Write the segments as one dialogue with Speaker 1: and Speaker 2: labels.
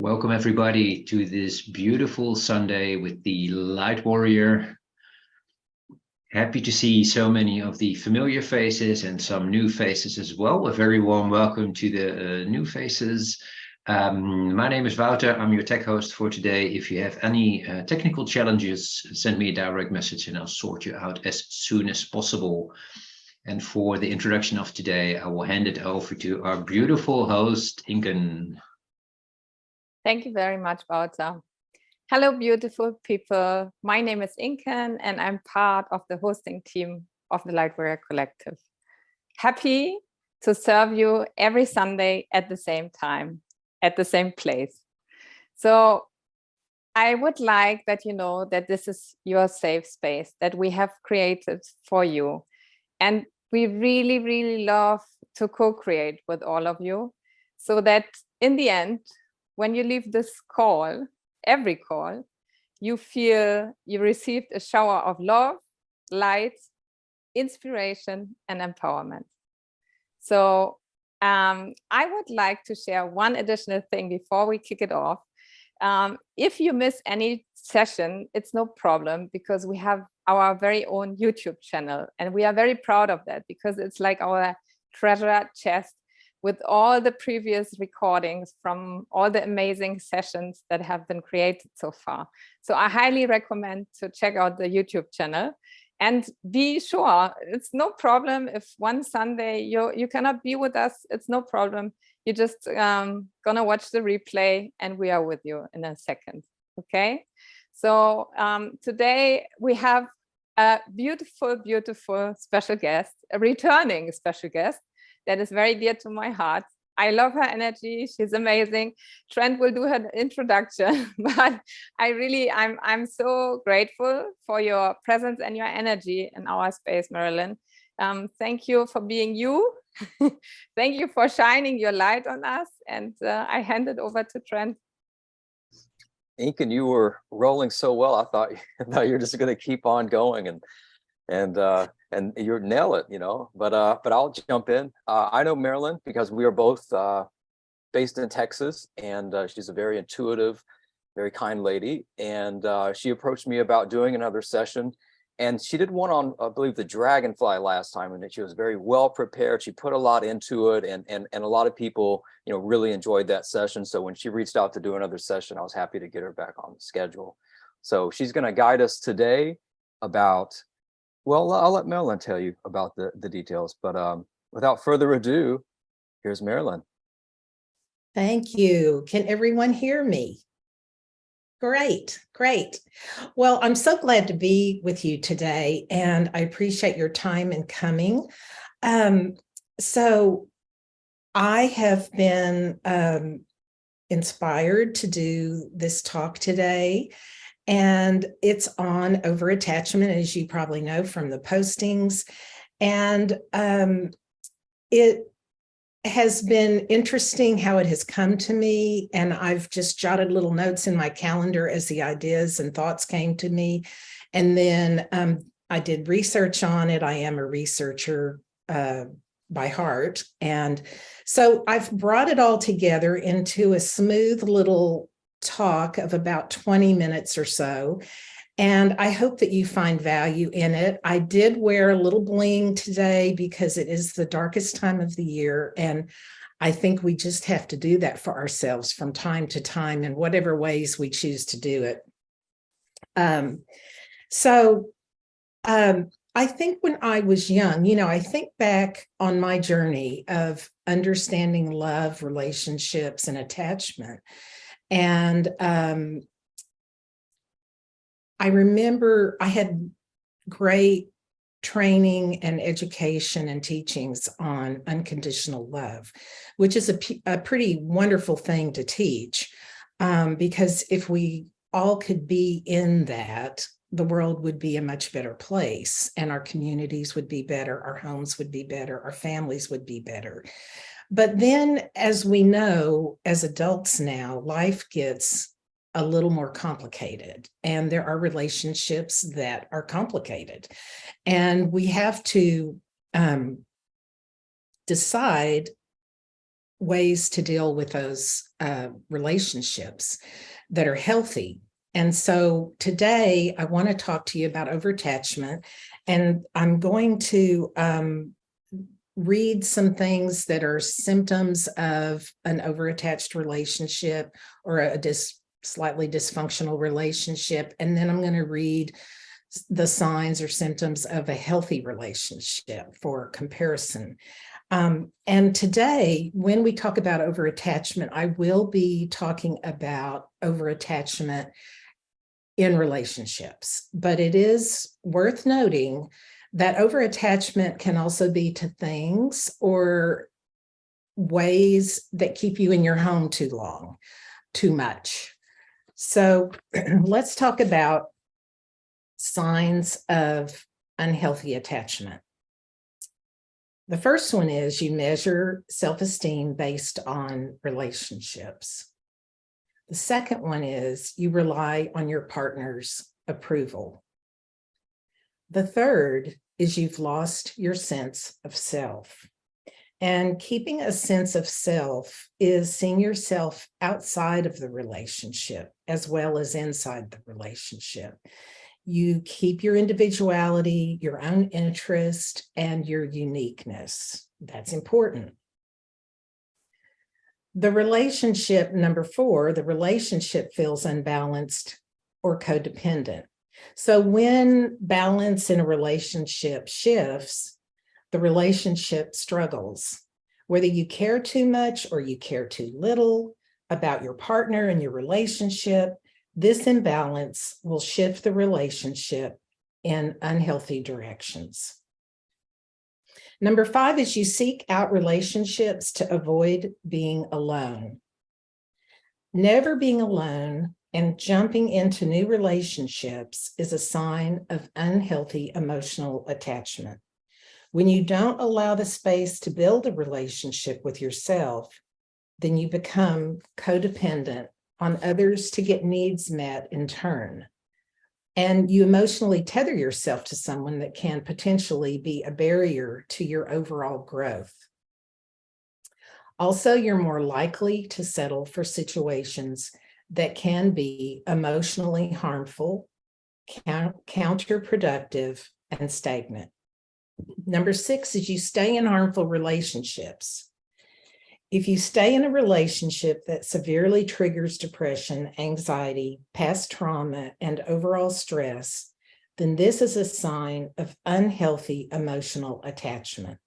Speaker 1: Welcome everybody to this beautiful Sunday with the Light Warrior. Happy to see so many of the familiar faces and some new faces as well. A very warm welcome to the new faces. My name is Wouter. I'm your tech host for today. If you have any technical challenges, send me a direct message and I'll sort you out as soon as possible. And for the introduction of today, I will hand it over to our beautiful host, Inken.
Speaker 2: Thank you very much, Wouter. Hello, beautiful people. My name is Inken, and I'm part of the hosting team of the Light Warrior Collective. Happy to serve you every Sunday at the same time, at the same place. So I would like that you know that this is your safe space that we have created for you. And we really, really love to co-create with all of you so that in the end, when you leave this call, every call, you feel you received a shower of love, light, inspiration, and empowerment. So I would like to share one additional thing before we kick it off. If you miss any session, it's no problem because we have our very own YouTube channel, and we are very proud of that because it's like our treasure chest with all the previous recordings from all the amazing sessions that have been created so far. So I highly recommend to check out the YouTube channel and be sure it's no problem if one Sunday you cannot be with us. It's no problem. You're just gonna watch the replay and we are with you in a second. Okay. So today we have a beautiful, beautiful special guest, a returning special guest that is very dear to my heart. I love her energy. She's amazing. Trent will do her introduction, but I'm so grateful for your presence and your energy in our space, Marilyn. Thank you for being you. Thank you for shining your light on us. And I hand it over to Trent.
Speaker 3: Inken, you were rolling so well. I thought you were just going to keep on going and you nail it, you know. But I'll jump in. I know Marilyn because we are both based in Texas, and she's a very intuitive, very kind lady. And she approached me about doing another session, and she did one on, I believe, the dragonfly last time, and she was very well prepared. She put a lot into it, and a lot of people, you know, really enjoyed that session. So when she reached out to do another session, I was happy to get her back on the schedule. So she's going to guide us today about, well, I'll let Marilyn tell you about the details, but without further ado, here's Marilyn.
Speaker 4: Thank you. Can everyone hear me? Great, great. Well, I'm so glad to be with you today, and I appreciate your time in coming. So I have been inspired to do this talk today. And it's on over-attachment, as you probably know from the postings. And it has been interesting how it has come to me. And I've just jotted little notes in my calendar as the ideas and thoughts came to me. And then I did research on it. I am a researcher by heart. And so I've brought it all together into a smooth little talk of about 20 minutes or so, and I hope that you find value in it. I did wear a little bling today because it is the darkest time of the year, and I think we just have to do that for ourselves from time to time in whatever ways we choose to do it. I think when I was young, you know, I think back on my journey of understanding love, relationships, and attachment. And I remember I had great training and education and teachings on unconditional love, which is a pretty wonderful thing to teach, because if we all could be in that, the world would be a much better place, and our communities would be better, our homes would be better, our families would be better. But then, as we know, as adults now, life gets a little more complicated, and there are relationships that are complicated. And we have to decide ways to deal with those relationships that are healthy. And so today I want to talk to you about overattachment, and I'm going to read some things that are symptoms of an overattached relationship or a slightly dysfunctional relationship. And then I'm going to read the signs or symptoms of a healthy relationship for comparison. And today, when we talk about overattachment, I will be talking about overattachment in relationships, but it is worth noting that overattachment can also be to things or ways that keep you in your home too long, too much. So let's talk about signs of unhealthy attachment. The first one is you measure self-esteem based on relationships. The second one is you rely on your partner's approval. The third is you've lost your sense of self. And keeping a sense of self is seeing yourself outside of the relationship as well as inside the relationship. You keep your individuality, your own interest, and your uniqueness. That's important. The relationship, number 4, the relationship feels unbalanced or codependent. So when balance in a relationship shifts, the relationship struggles. Whether you care too much or you care too little about your partner and your relationship, this imbalance will shift the relationship in unhealthy directions. Number 5 is you seek out relationships to avoid being alone. Never being alone and jumping into new relationships is a sign of unhealthy emotional attachment. When you don't allow the space to build a relationship with yourself, then you become codependent on others to get needs met in turn. And you emotionally tether yourself to someone that can potentially be a barrier to your overall growth. Also, you're more likely to settle for situations that can be emotionally harmful, counterproductive, and stagnant. Number 6 is you stay in harmful relationships. If you stay in a relationship that severely triggers depression, anxiety, past trauma, and overall stress, then this is a sign of unhealthy emotional attachment.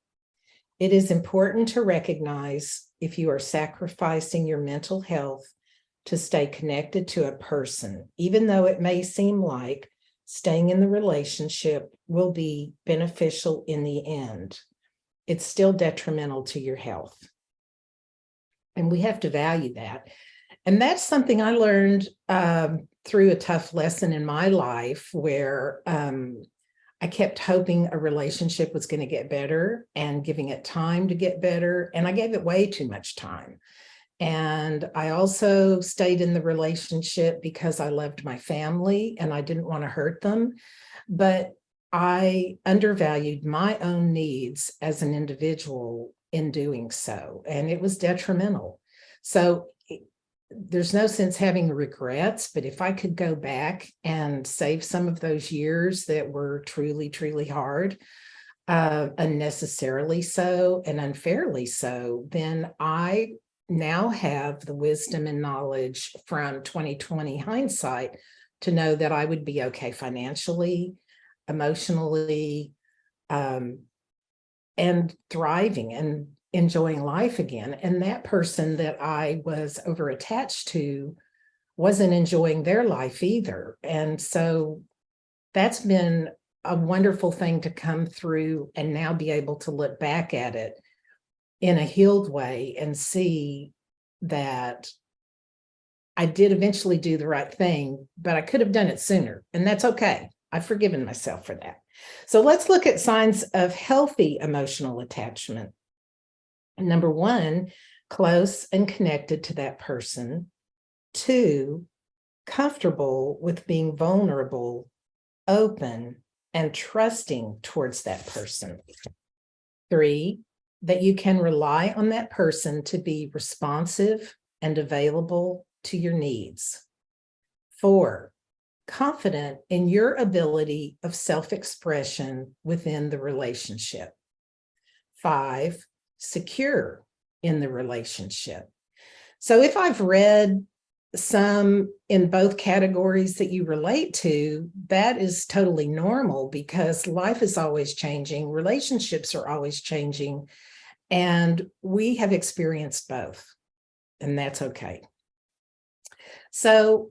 Speaker 4: It is important to recognize if you are sacrificing your mental health to stay connected to a person, even though it may seem like staying in the relationship will be beneficial in the end. It's still detrimental to your health. And we have to value that. And that's something I learned through a tough lesson in my life where I kept hoping a relationship was going to get better and giving it time to get better. And I gave it way too much time. And I also stayed in the relationship because I loved my family and I didn't want to hurt them. But I undervalued my own needs as an individual in doing so, and it was detrimental. So there's no sense having regrets, but if I could go back and save some of those years that were truly, truly hard, unnecessarily so and unfairly so, then I now have the wisdom and knowledge from 2020 hindsight to know that I would be okay financially, emotionally, and thriving and enjoying life again. And that person that I was overattached to wasn't enjoying their life either. And so that's been a wonderful thing to come through and now be able to look back at it in a healed way and see that I did eventually do the right thing, but I could have done it sooner. And that's okay. I've forgiven myself for that. So let's look at signs of healthy emotional attachment. Number 1, close and connected to that person. 2, comfortable with being vulnerable, open, and trusting towards that person. 3, that you can rely on that person to be responsive and available to your needs. 4, confident in your ability of self-expression within the relationship. 5, secure in the relationship. So if I've read some in both categories that you relate to, that is totally normal because life is always changing, relationships are always changing, and we have experienced both, and that's okay. So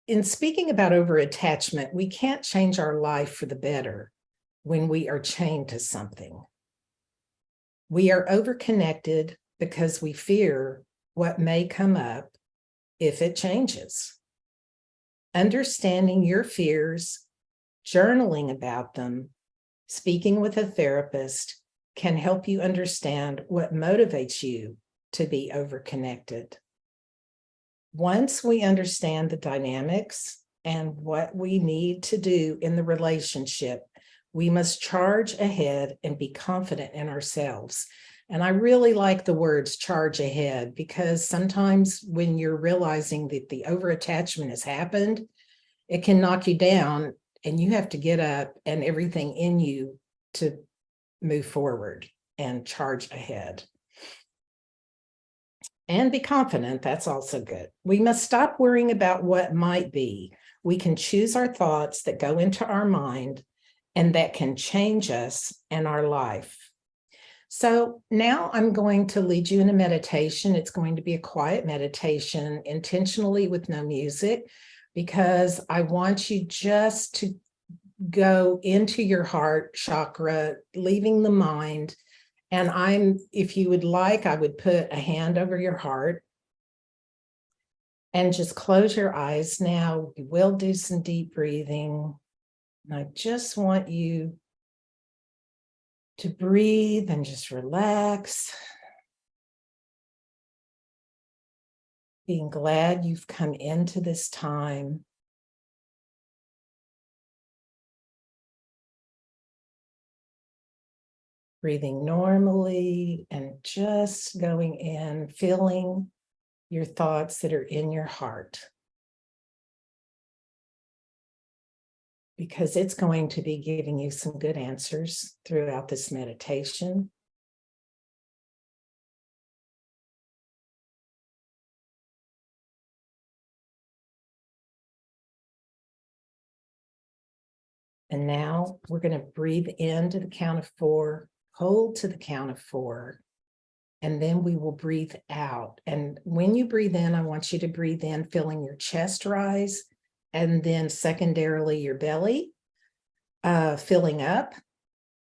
Speaker 4: in speaking about overattachment, we can't change our life for the better when we are chained to something. We are overconnected because we fear what may come up if it changes. Understanding your fears, journaling about them, speaking with a therapist can help you understand what motivates you to be overconnected. Once we understand the dynamics and what we need to do in the relationship, we must charge ahead and be confident in ourselves. And I really like the words charge ahead, because sometimes when you're realizing that the overattachment has happened, it can knock you down and you have to get up and everything in you to move forward and charge ahead. And be confident, that's also good. We must stop worrying about what might be. We can choose our thoughts that go into our mind and that can change us and our life. So now I'm going to lead you in a meditation. It's going to be a quiet meditation, intentionally with no music, because I want you just to go into your heart chakra, leaving the mind. And if you would like, I would put a hand over your heart and just close your eyes now. We will do some deep breathing. And I just want you to breathe and just relax. Being glad you've come into this time. Breathing normally and just going in, feeling your thoughts that are in your heart. Because it's going to be giving you some good answers throughout this meditation. And now we're going to breathe in to the count of 4, hold to the count of 4, and then we will breathe out. And when you breathe in, I want you to breathe in, feeling your chest rise, and then secondarily your belly filling up.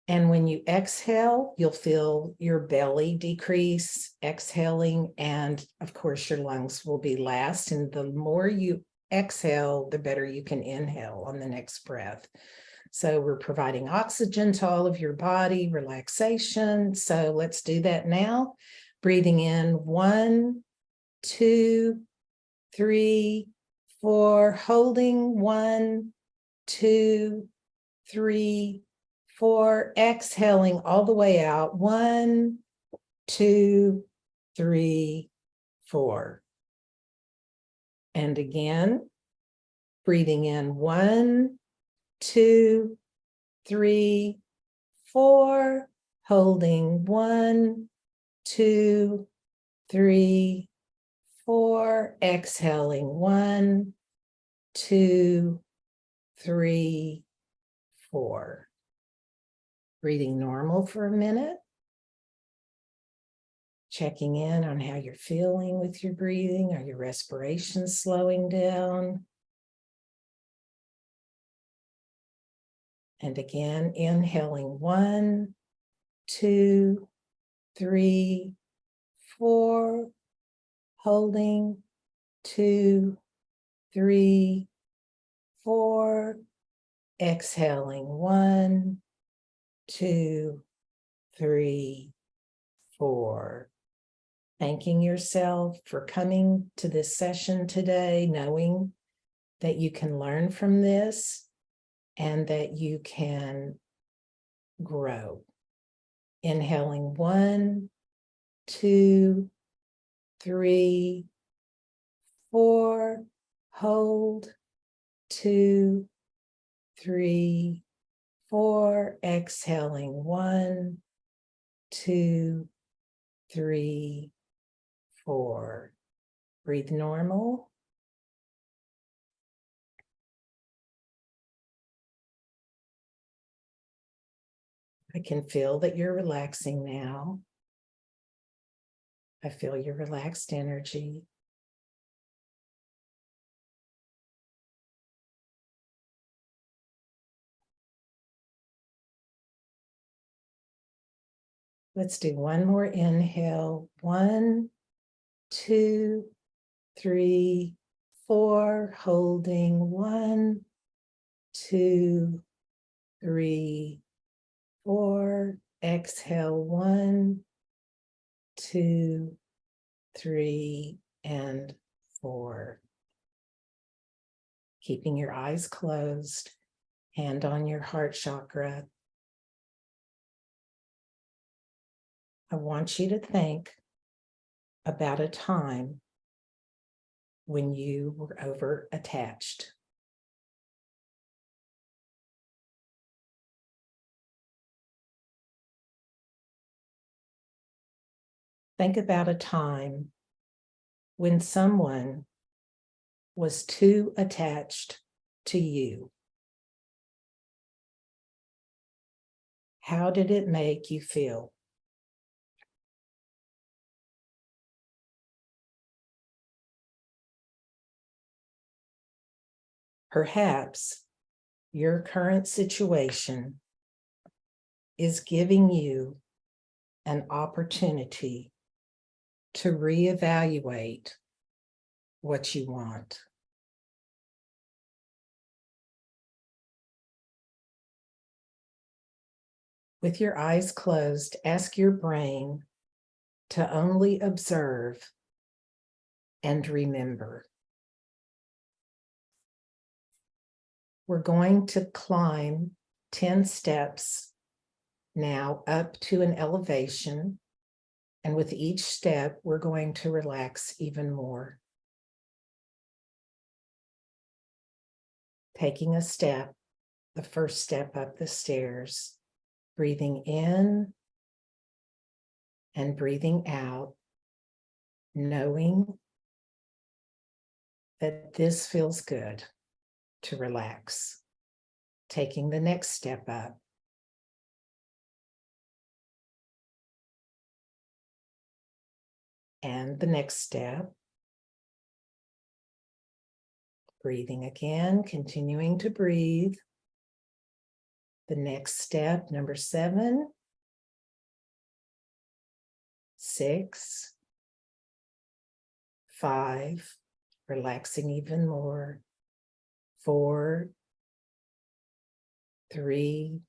Speaker 4: And when you exhale, you'll feel your belly decrease, exhaling, and of course your lungs will be last. And the more you exhale, the better you can inhale on the next breath. So we're providing oxygen to all of your body, relaxation. So let's do that now. Breathing in 1, 2, 3, 4, holding 1, 2, 3, 4, exhaling all the way out 1, 2, 3, 4. And again, breathing in 1, 2, 3, 4, holding 1, 2, 3, 4, exhaling 1, 2, 3, 4. Breathing normal for a minute. Checking in on how you're feeling with your breathing. Are your respirations slowing down? And again, inhaling 1, 2, 3, 4, holding 2, 3, 4, exhaling 1, 2, 3, 4. Thanking yourself for coming to this session today, knowing that you can learn from this and that you can grow. Inhaling 1, 2, 3, 4, hold, 2, 3, 4, exhaling 1, 2, 3, 4. Breathe normal. I can feel that you're relaxing now. I feel your relaxed energy. Let's do one more inhale. 1, 2, 3, 4. Holding 1, 2, 3, 4. Exhale 1, 2, 3, and 4. Keeping your eyes closed, hand on your heart chakra. I want you to think about a time when you were over attached. Think about a time when someone was too attached to you. How did it make you feel? Perhaps your current situation is giving you an opportunity to reevaluate what you want. With your eyes closed, ask your brain to only observe and remember. We're going to climb 10 steps now up to an elevation, and with each step, we're going to relax even more. Taking a step, the first step up the stairs, breathing in and breathing out, knowing that this feels good to relax. Taking the next step up. And the next step. Breathing again, continuing to breathe. The next step, number 7, 6, 5, relaxing even more. 4, 3,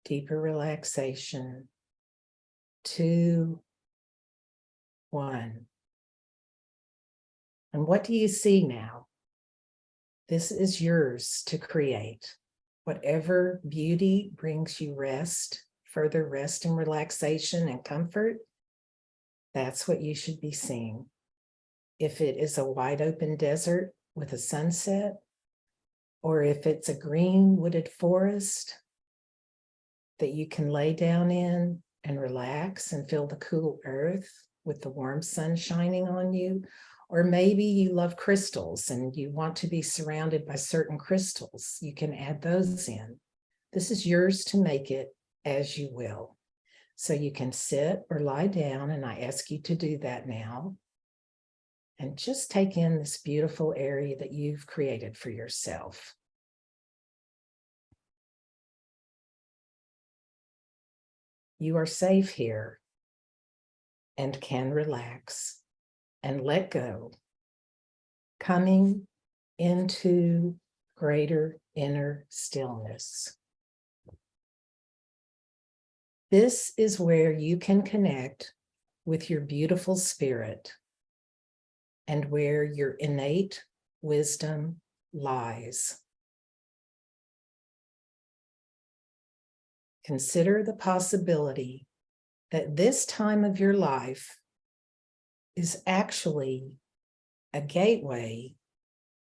Speaker 4: deeper relaxation. 2, 1. And what do you see now? This is yours to create. Whatever beauty brings you rest, further rest and relaxation and comfort, that's what you should be seeing. If it is a wide open desert with a sunset, or if it's a green wooded forest that you can lay down in and relax and feel the cool earth with the warm sun shining on you, or maybe you love crystals and you want to be surrounded by certain crystals, you can add those in. This is yours to make it as you will. So you can sit or lie down, and I ask you to do that now. And just take in this beautiful area that you've created for yourself. You are safe here and can relax and let go, coming into greater inner stillness. This is where you can connect with your beautiful spirit and where your innate wisdom lies. consider the possibility that this time of your life is actually a gateway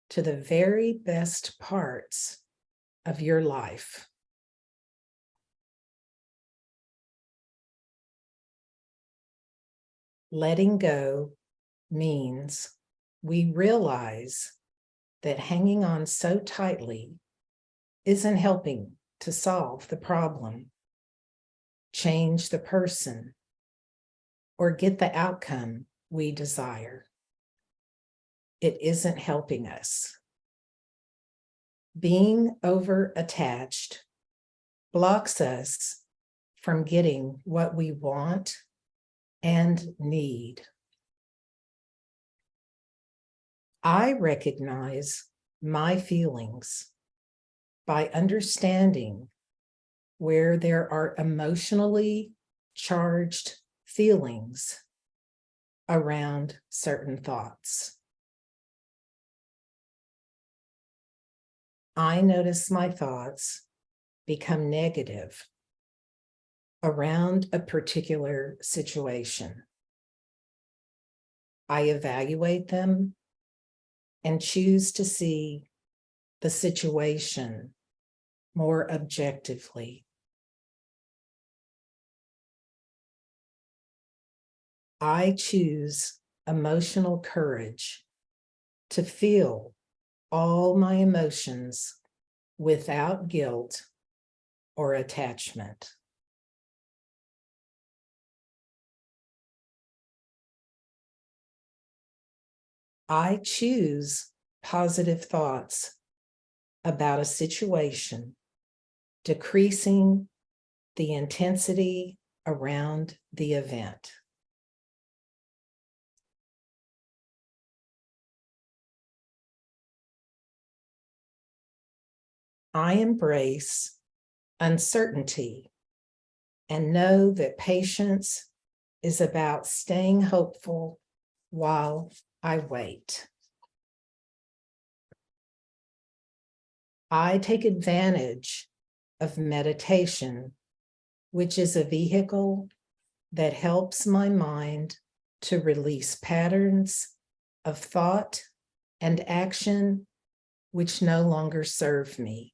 Speaker 4: to the very best parts of your life. Letting go means we realize that hanging on so tightly isn't helping to solve the problem, change the person, or get the outcome we desire. It isn't helping us. Being over-attached blocks us from getting what we want and need. I recognize my feelings by understanding where there are emotionally charged feelings around certain thoughts. I notice my thoughts become negative around a particular situation. I evaluate them and choose to see the situation more objectively. I choose emotional courage to feel all my emotions without guilt or attachment. I choose positive thoughts about a situation, decreasing the intensity around the event. I embrace uncertainty and know that patience is about staying hopeful while I wait. I take advantage of meditation, which is a vehicle that helps my mind to release patterns of thought and action which no longer serve me.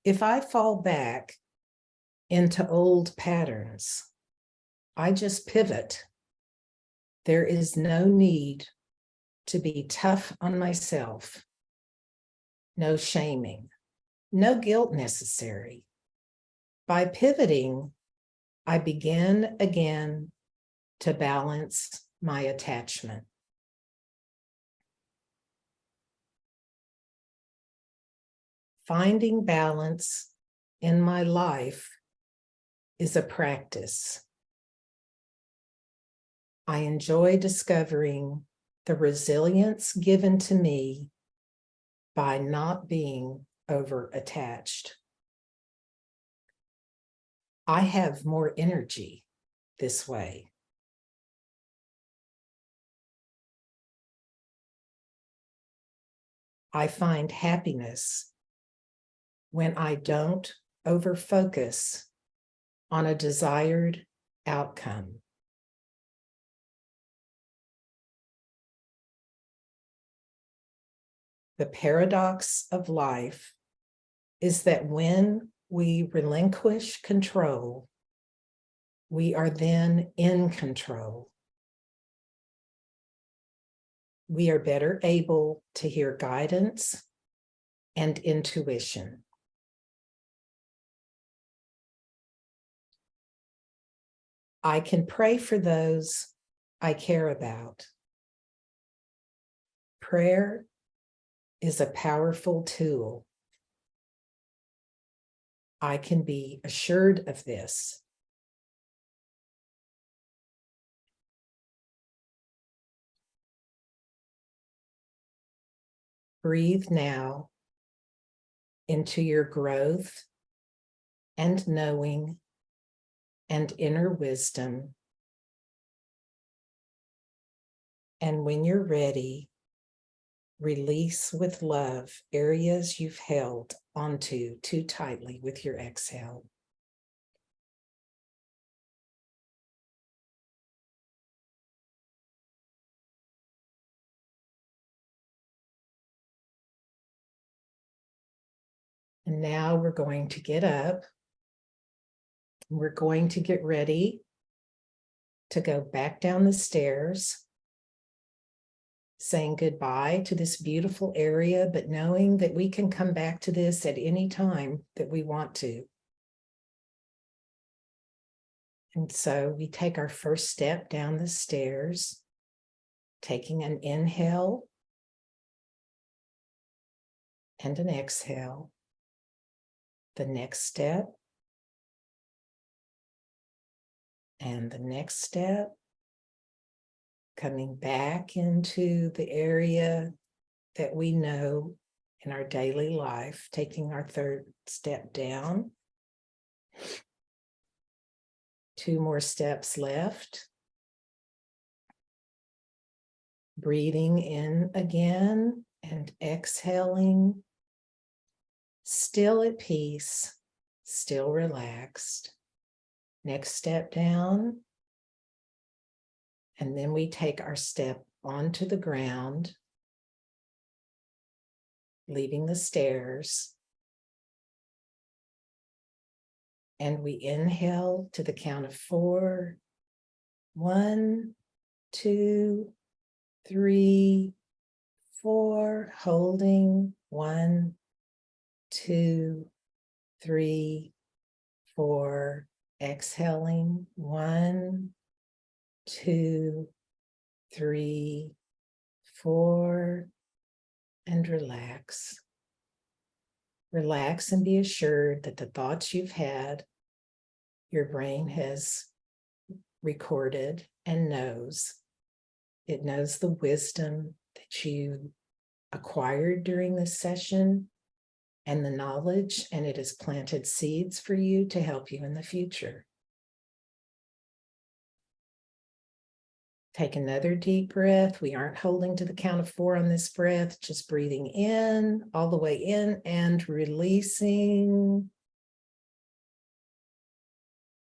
Speaker 4: If I fall back into old patterns, I just pivot. There is no need to be tough on myself, no shaming, no guilt necessary. By pivoting, I begin again to balance my attachment. Finding balance in my life is a practice. I enjoy discovering the resilience given to me by not being over-attached. I have more energy this way. I find happiness when I don't over-focus on a desired outcome. The paradox of life is that when we relinquish control, we are then in control. We are better able to hear guidance and intuition. I can pray for those I care about. Prayer is a powerful tool. I can be assured of this. Breathe now into your growth and knowing and inner wisdom. And when you're ready, Release with love areas you've held onto too tightly with your exhale. And now we're going to get up. We're going to get ready to go back down the stairs, saying goodbye to this beautiful area, but knowing that we can come back to this at any time that we want to. And so we take our first step down the stairs, taking an inhale and an exhale. The next step and the next step, coming back into the area that we know in our daily life, taking our third step down. 2 more steps left. Breathing in again and exhaling, still at peace, still relaxed. Next step down. And then we take our step onto the ground, leaving the stairs. And we inhale to the count of 4. 1, 2, 3, 4. Holding. 1, 2, 3, 4. Exhaling. 1, 2, 3, 4. And relax. Relax and be assured that the thoughts you've had, your brain has recorded and knows. It knows the wisdom that you acquired during this session and the knowledge, and it has planted seeds for you to help you in the future. Take another deep breath. We aren't holding to the count of 4 on this breath, just breathing in, all the way in and releasing.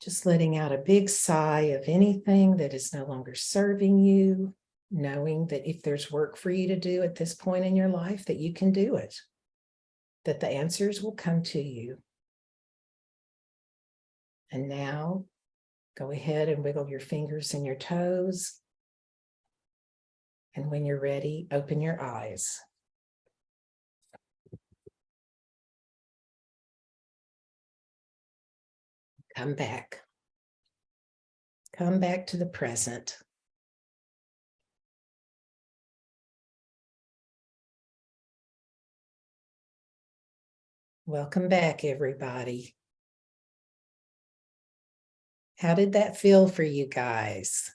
Speaker 4: Just letting out a big sigh of anything that is no longer serving you, knowing that if there's work for you to do at this point in your life, that you can do it, that the answers will come to you. And now, go ahead and wiggle your fingers and your toes. And when you're ready, open your eyes. Come back. Come back to the present. Welcome back, everybody. How did that feel for you guys?